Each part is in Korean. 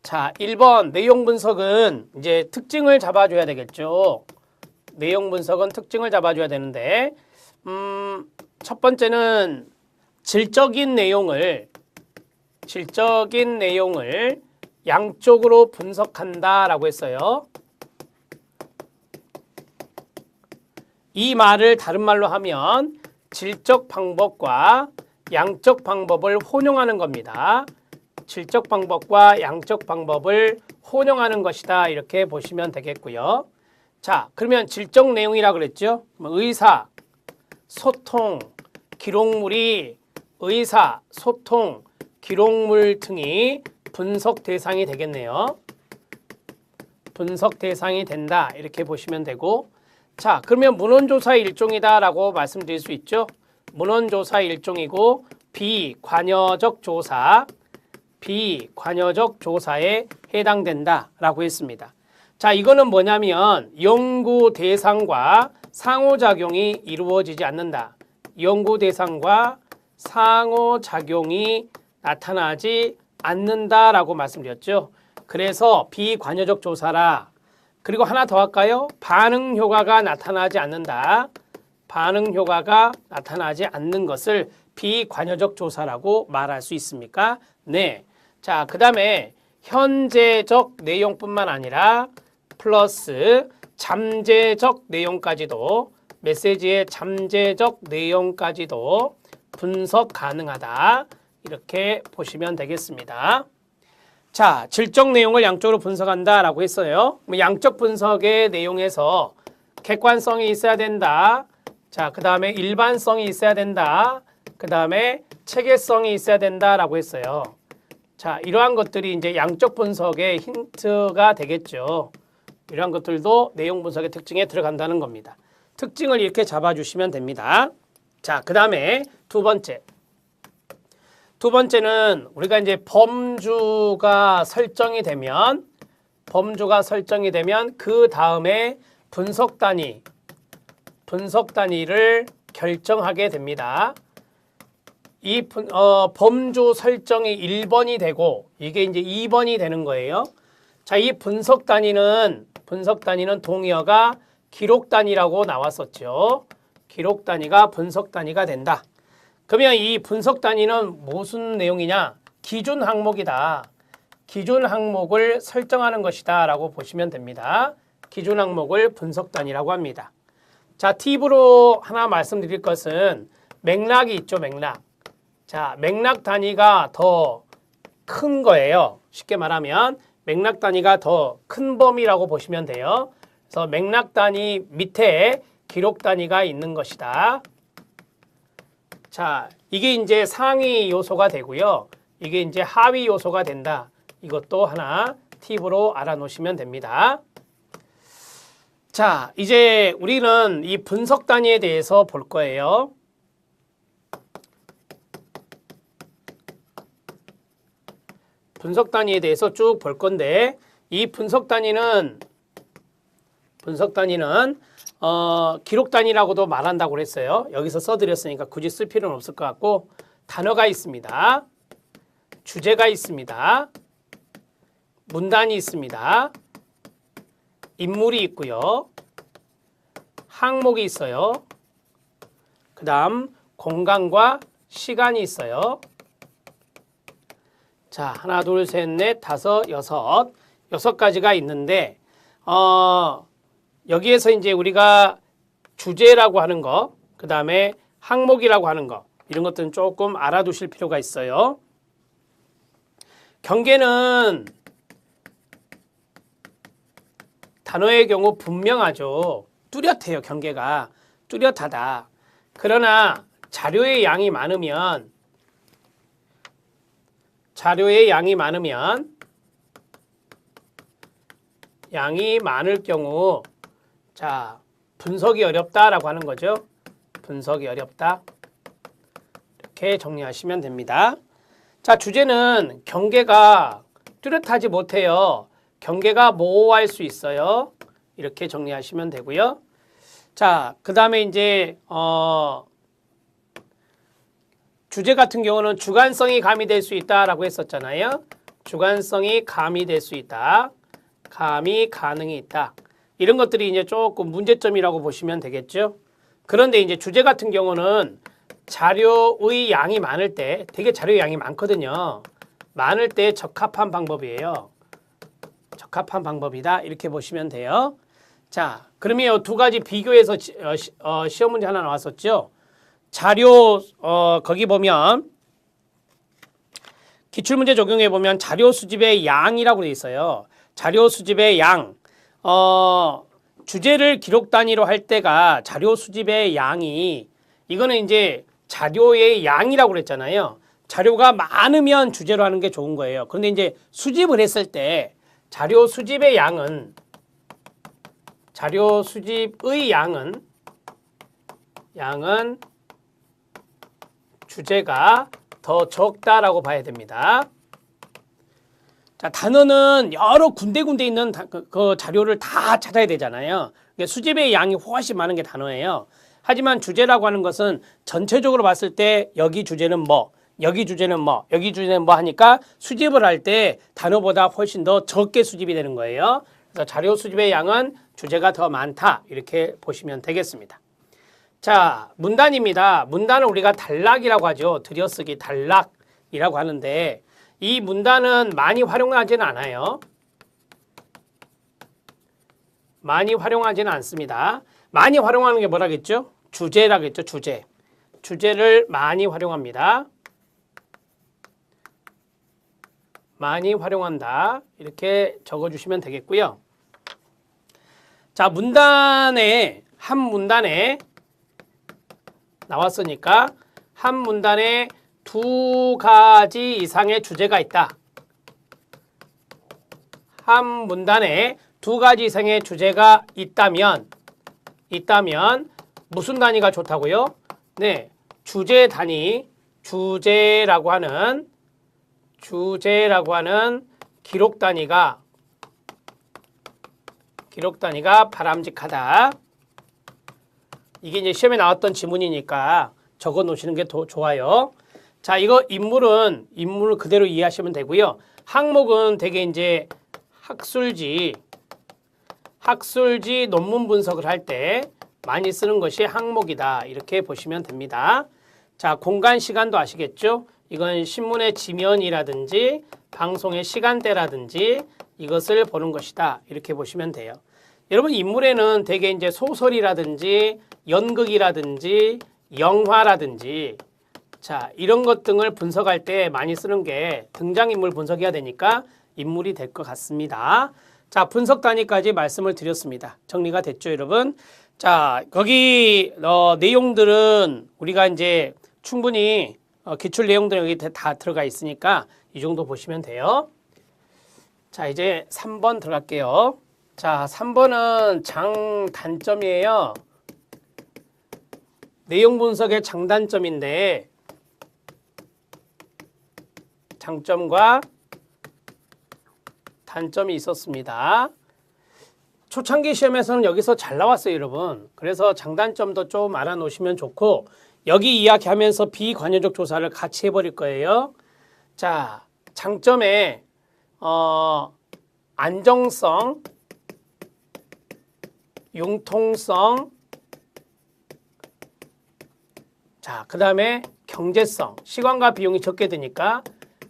자, 1번 내용 분석은 이제 특징을 잡아줘야 되겠죠. 내용 분석은 특징을 잡아줘야 되는데 첫 번째는 질적인 내용을 양쪽으로 분석한다라고 했어요. 이 말을 다른 말로 하면 질적 방법과 양적 방법을 혼용하는 겁니다. 질적 방법과 양적 방법을 혼용하는 것이다. 이렇게 보시면 되겠고요. 자, 그러면 질적 내용이라고 그랬죠. 의사, 소통, 기록물이 의사, 소통, 기록물 등이 분석 대상이 되겠네요. 분석 대상이 된다. 이렇게 보시면 되고, 자, 그러면 문헌조사의 일종이다라고 말씀드릴 수 있죠. 문헌조사의 일종이고 비관여적 조사에 해당된다라고 했습니다. 자, 이거는 뭐냐면 연구 대상과 상호작용이 이루어지지 않는다. 연구 대상과 상호작용이 나타나지 않는다라고 말씀드렸죠. 그래서 비관여적 조사라. 그리고 하나 더 할까요? 반응 효과가 나타나지 않는다. 반응 효과가 나타나지 않는 것을 비관여적 조사라고 말할 수 있습니까? 네. 자, 그 다음에 현재적 내용뿐만 아니라 플러스 잠재적 내용까지도, 메시지의 잠재적 내용까지도 분석 가능하다. 이렇게 보시면 되겠습니다. 자, 질적 내용을 양쪽으로 분석한다라고 했어요. 양적 분석의 내용에서 객관성이 있어야 된다. 자, 그 다음에 일반성이 있어야 된다. 그 다음에 체계성이 있어야 된다라고 했어요. 자, 이러한 것들이 이제 양적 분석의 힌트가 되겠죠. 이러한 것들도 내용 분석의 특징에 들어간다는 겁니다. 특징을 이렇게 잡아주시면 됩니다. 자, 그 다음에 두 번째는 우리가 이제 범주가 설정이 되면 그 다음에 분석 단위를 결정하게 됩니다. 이 범주 설정이 1번이 되고 이게 이제 2번이 되는 거예요. 자, 이 분석 단위는 동의어가 기록 단위라고 나왔었죠. 기록 단위가 분석 단위가 된다. 그러면 이 분석 단위는 무슨 내용이냐? 기준 항목이다. 기준 항목을 설정하는 것이다 라고 보시면 됩니다. 기준 항목을 분석 단위라고 합니다. 자, 팁으로 하나 말씀드릴 것은 맥락이 있죠, 맥락. 자, 맥락 단위가 더 큰 거예요. 쉽게 말하면 맥락 단위가 더 큰 범위라고 보시면 돼요. 그래서 맥락 단위 밑에 기록 단위가 있는 것이다. 자, 이게 이제 상위 요소가 되고요. 이게 이제 하위 요소가 된다. 이것도 하나 팁으로 알아놓으시면 됩니다. 자, 이제 우리는 이 분석 단위에 대해서 볼 거예요. 분석 단위에 대해서 쭉 볼 건데 이 분석 단위는 기록 단위라고도 말한다고 그랬어요. 여기서 써드렸으니까 굳이 쓸 필요는 없을 것 같고 단어가 있습니다. 주제가 있습니다. 문단이 있습니다. 인물이 있고요. 항목이 있어요. 그 다음 공간과 시간이 있어요. 자, 하나, 둘, 셋, 넷, 다섯, 여섯 가지가 있는데 여기에서 이제 우리가 주제라고 하는 거, 그 다음에 항목이라고 하는 거, 이런 것들은 조금 알아두실 필요가 있어요. 경계는 단어의 경우 분명하죠. 뚜렷해요. 경계가 뚜렷하다. 그러나 자료의 양이 많으면 양이 많을 경우 자, 분석이 어렵다라고 하는 거죠. 분석이 어렵다. 이렇게 정리하시면 됩니다. 자, 주제는 경계가 뚜렷하지 못해요. 경계가 모호할 수 있어요. 이렇게 정리하시면 되고요. 자, 그 다음에 이제 주제 같은 경우는 주관성이 가미될 수 있다라고 했었잖아요. 주관성이 가미될 수 있다. 가미 가능이 있다. 이런 것들이 이제 조금 문제점이라고 보시면 되겠죠. 그런데 이제 주제 같은 경우는 자료의 양이 많을 때, 되게 자료의 양이 많거든요. 많을 때 적합한 방법이에요. 적합한 방법이다. 이렇게 보시면 돼요. 자, 그러면 두 가지 비교해서 시험 문제 하나 나왔었죠. 자료 거기 보면 기출문제 적용해 보면 자료 수집의 양이라고 돼 있어요. 자료 수집의 양. 주제를 기록 단위로 할 때가 자료 수집의 양이 이거는 이제 자료의 양이라고 그랬잖아요. 자료가 많으면 주제로 하는 게 좋은 거예요. 그런데 이제 수집을 했을 때 자료 수집의 양은 주제가 더 적다라고 봐야 됩니다. 자, 단어는 여러 군데군데 있는 그 자료를 다 찾아야 되잖아요. 수집의 양이 훨씬 많은 게 단어예요. 하지만 주제라고 하는 것은 전체적으로 봤을 때 여기 주제는 뭐, 여기 주제는 뭐, 여기 주제는 뭐 하니까 수집을 할 때 단어보다 훨씬 더 적게 수집이 되는 거예요. 그래서 자료 수집의 양은 주제가 더 많다. 이렇게 보시면 되겠습니다. 자, 문단입니다. 문단은 우리가 단락이라고 하죠. 들여쓰기 단락이라고 하는데 이 문단은 많이 활용하지는 않아요. 많이 활용하지는 않습니다. 많이 활용하는 게 뭐라겠죠? 주제라겠죠. 주제. 주제를 많이 활용합니다. 많이 활용한다. 이렇게 적어주시면 되겠고요. 자, 한 문단에 나왔으니까 한 문단에 두 가지 이상의 주제가 있다. 한 문단에 두 가지 이상의 주제가 있다면 무슨 단위가 좋다고요? 네, 주제 단위, 주제라고 하는 기록 단위가 바람직하다. 이게 이제 시험에 나왔던 지문이니까 적어 놓으시는 게 더 좋아요. 자, 이거 인물을 그대로 이해하시면 되고요. 항목은 되게 이제 학술지 논문 분석을 할 때 많이 쓰는 것이 항목이다. 이렇게 보시면 됩니다. 자, 공간 시간도 아시겠죠? 이건 신문의 지면이라든지 방송의 시간대라든지 이것을 보는 것이다. 이렇게 보시면 돼요. 여러분, 인물에는 되게 이제 소설이라든지 연극이라든지 영화라든지 자, 이런 것 등을 분석할 때 많이 쓰는 게 등장인물 분석해야 되니까 인물이 될 것 같습니다. 자, 분석 단위까지 말씀을 드렸습니다. 정리가 됐죠, 여러분? 자, 거기 내용들은 우리가 이제 충분히 기출 내용들이 여기 다 들어가 있으니까 이 정도 보시면 돼요. 자, 이제 3번 들어갈게요. 자, 3번은 장단점이에요. 내용 분석의 장단점인데 장점과 단점이 있었습니다. 초창기 시험에서는 여기서 잘 나왔어요, 여러분. 그래서 장단점도 좀 알아놓으시면 좋고 여기 이야기하면서 비관여적 조사를 같이 해버릴 거예요. 자, 장점에 안정성, 융통성, 자, 그 다음에 경제성, 시간과 비용이 적게 드니까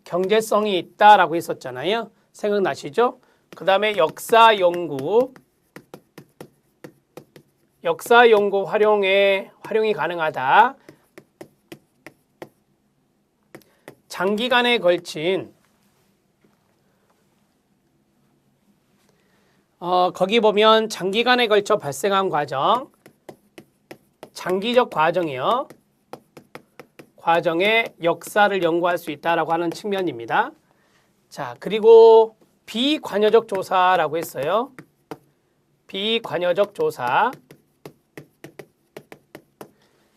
경제성이 있다라고 했었잖아요. 생각나시죠? 그 다음에 역사 연구 활용이 가능하다. 장기간에 걸친 거기 보면 장기간에 걸쳐 발생한 과정, 장기적 과정이요. 과정의 역사를 연구할 수 있다라고 하는 측면입니다. 자, 그리고 비관여적 조사라고 했어요. 비관여적 조사.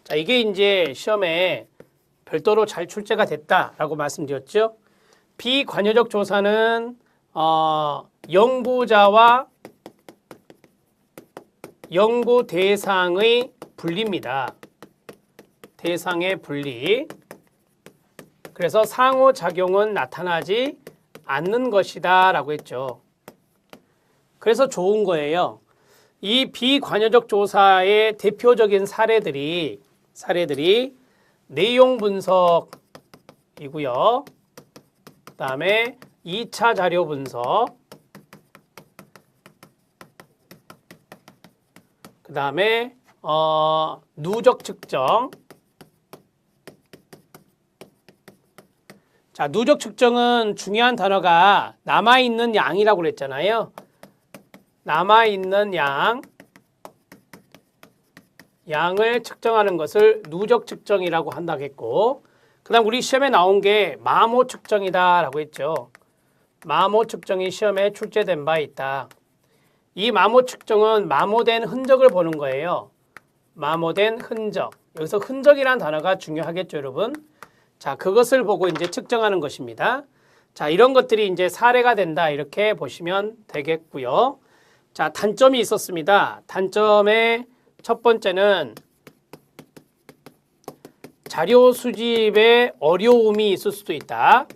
자, 이게 이제 시험에 별도로 잘 출제가 됐다라고 말씀드렸죠. 비관여적 조사는 연구자와 연구 대상의 분리입니다. 대상의 분리. 그래서 상호작용은 나타나지 않는 것이다 라고 했죠. 그래서 좋은 거예요. 이 비관여적 조사의 대표적인 사례들이 내용 분석이고요. 그다음에 2차 자료 분석, 그다음에 누적 측정. 자, 누적 측정은 중요한 단어가 남아있는 양이라고 그랬잖아요. 남아있는 양을 측정하는 것을 누적 측정이라고 한다고 했고, 그 다음 우리 시험에 나온 게 마모 측정이다 라고 했죠. 마모 측정이 시험에 출제된 바 있다. 이 마모 측정은 마모된 흔적을 보는 거예요. 마모된 흔적. 여기서 흔적이라는 단어가 중요하겠죠, 여러분. 자, 그것을 보고 이제 측정하는 것입니다. 자, 이런 것들이 이제 사례가 된다 이렇게 보시면 되겠고요. 자, 단점이 있었습니다. 단점의 첫 번째는 자료 수집에 어려움이 있을 수도 있다.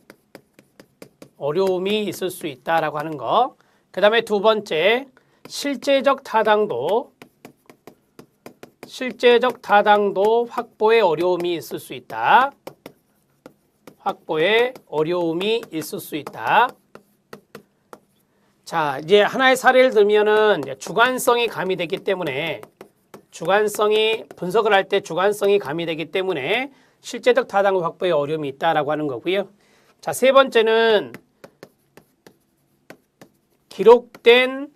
어려움이 있을 수 있다라고 하는 거. 그 다음에 두 번째, 실제적 타당도 확보에 어려움이 있을 수 있다. 확보에 어려움이 있을 수 있다. 자, 이제 하나의 사례를 들면은 주관성이 가미되기 때문에 분석을 할 때 주관성이 가미되기 때문에 실제적 타당도 확보에 어려움이 있다라고 하는 거고요. 자, 세 번째는 기록된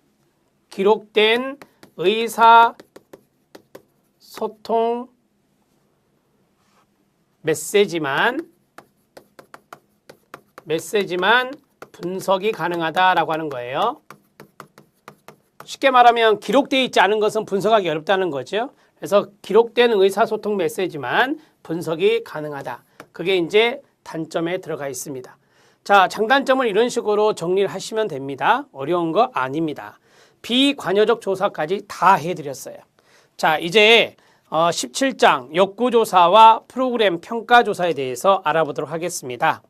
의사소통 메시지만 분석이 가능하다라고 하는 거예요. 쉽게 말하면 기록되어 있지 않은 것은 분석하기 어렵다는 거죠. 그래서 기록된 의사소통 메시지만 분석이 가능하다. 그게 이제 단점에 들어가 있습니다. 자, 장단점을 이런 식으로 정리를 하시면 됩니다. 어려운 거 아닙니다. 비관여적 조사까지 다 해드렸어요. 자, 이제 17장 역구조사와 프로그램 평가조사에 대해서 알아보도록 하겠습니다.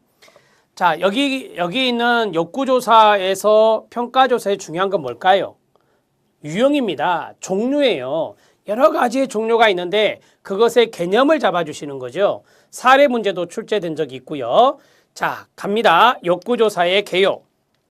자, 여기 있는 역구조사에서 평가조사의 중요한 건 뭘까요? 유형입니다. 종류예요. 여러 가지의 종류가 있는데 그것의 개념을 잡아주시는 거죠. 사례 문제도 출제된 적이 있고요. 자, 갑니다. 역구조사의 개요.